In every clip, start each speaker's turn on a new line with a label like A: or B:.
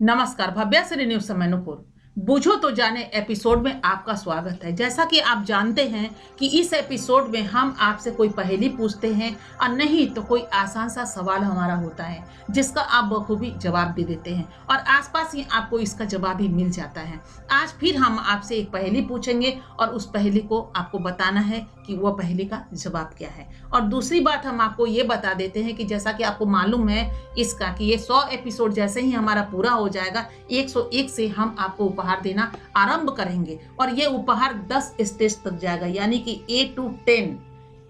A: नमस्कार, भव्या श्री न्यूज से मैनपुर। बूझो तो जाने एपिसोड में आपका स्वागत है। जैसा कि आप जानते हैं कि इस एपिसोड में हम आपसे कोई पहेली पूछते हैं और नहीं तो कोई आसान सा सवाल हमारा होता है जिसका आप बखूबी जवाब दे देते हैं और आसपास ही आपको इसका जवाब ही मिल जाता है। आज फिर हम आपसे एक पहेली पूछेंगे और उस पहेली को आपको बताना है कि वह पहेली का जवाब क्या है। और दूसरी बात हम आपको ये बता देते हैं कि जैसा कि आपको मालूम है इसका कि ये 100 एपिसोड जैसे ही हमारा पूरा हो जाएगा 101 से हम आपको उपहार देना आरंभ करेंगे और ये उपहार 10 स्टेज तक जाएगा, यानी कि A to 10,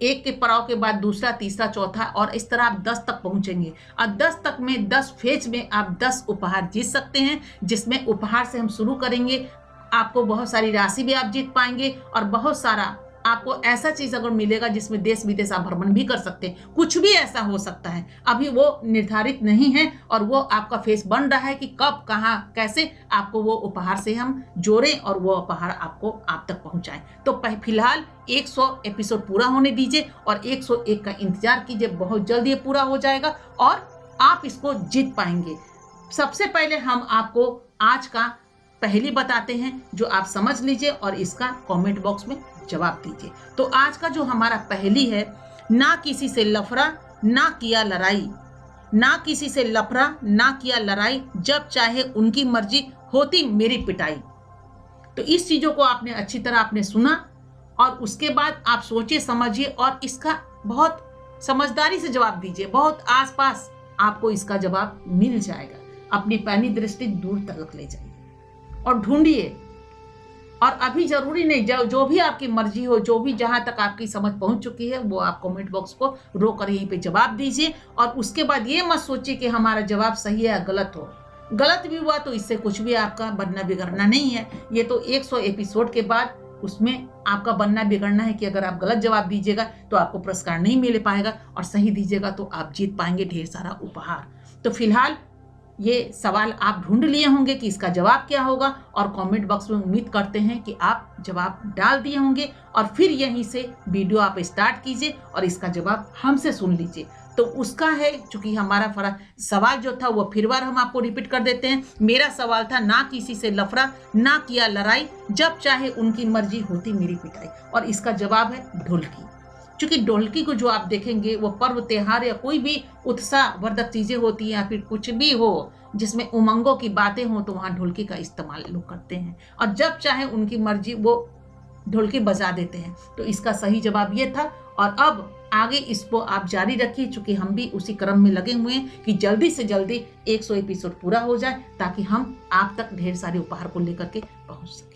A: एक के पड़ाव के बाद दूसरा, तीसरा, चौथा और इस तरह आप 10 तक पहुंचेंगे और 10 तक में 10 फेज में आप 10 उपहार जीत सकते हैं। जिसमें उपहार से हम शुरू करेंगे, आपको बहुत सारी राशि भी आप जीत पाएंगे और बहुत सारा आपको ऐसा चीज अगर मिलेगा जिसमें देश विदेश आप भ्रमण भी कर सकते हैं। कुछ भी ऐसा हो सकता है, अभी वो निर्धारित नहीं है और वो आपका फेस बन रहा है कि कब कहाँ कैसे आपको वो उपहार से हम जोड़ें और वो उपहार आपको आप तक पहुंचाएं। तो फिलहाल 100 एपिसोड पूरा होने दीजिए और 101 का इंतजार कीजिए, बहुत जल्द ये पूरा हो जाएगा और आप इसको जीत पाएंगे। सबसे पहले हम आपको आज का पहेली बताते हैं जो आप समझ लीजिए और इसका कमेंट बॉक्स में जवाब दीजिए। तो आज का जो हमारा पहेली है, ना किसी से लफड़ा ना किया लड़ाई, ना किसी से लफड़ा ना किया लड़ाई, जब चाहे उनकी मर्जी होती मेरी पिटाई। तो इस चीजों को आपने अच्छी तरह आपने सुना और उसके बाद आप सोचिए समझिए और इसका बहुत समझदारी से जवाब दीजिए। बहुत आसपास आपको इसका जवाब मिल जाएगा। अपनी पैनी दृष्टि दूर तक ले जाइए और ढूंढिए। और अभी जरूरी नहीं, जो भी आपकी मर्जी हो, जो भी जहां तक आपकी समझ पहुंच चुकी है वो आप कमेंट बॉक्स को रोक यहीं पे जवाब दीजिए। और उसके बाद ये मत सोचिए कि हमारा जवाब सही है या गलत हो। गलत भी हुआ तो इससे कुछ भी आपका बनना बिगड़ना नहीं है। ये तो 100 एपिसोड के बाद उसमें आपका बनना बिगड़ना है कि अगर आप गलत जवाब दीजिएगा तो आपको पुरस्कार नहीं मिल पाएगा और सही दीजिएगा तो आप जीत पाएंगे ढेर सारा उपहार। तो फिलहाल ये सवाल आप ढूंढ लिए होंगे कि इसका जवाब क्या होगा और कमेंट बॉक्स में उम्मीद करते हैं कि आप जवाब डाल दिए होंगे और फिर यहीं से वीडियो आप स्टार्ट कीजिए और इसका जवाब हमसे सुन लीजिए। तो उसका है, चूंकि हमारा सवाल जो था वो फिर बार हम आपको रिपीट कर देते हैं। मेरा सवाल था, ना किसी से लफड़ा ना किया लड़ाई, जब चाहे उनकी मर्जी होती मेरी पिटाई। और इसका जवाब है ढोलकी। क्योंकि ढोलकी को जो आप देखेंगे वो पर्व त्योहार या कोई भी उत्साहवर्धक चीजें होती हैं या फिर कुछ भी हो जिसमें उमंगों की बातें हो तो वहां ढोलकी का इस्तेमाल लोग करते हैं और जब चाहे उनकी मर्जी वो ढोलकी बजा देते हैं। तो इसका सही जवाब ये था और अब आगे इसको आप जारी रखिए, चूंकि हम भी उसी क्रम में लगे हुए हैं कि जल्दी से जल्दी 100 एपिसोड पूरा हो जाए ताकि हम आप तक ढेर सारे उपहार को लेकर के पहुंच सके।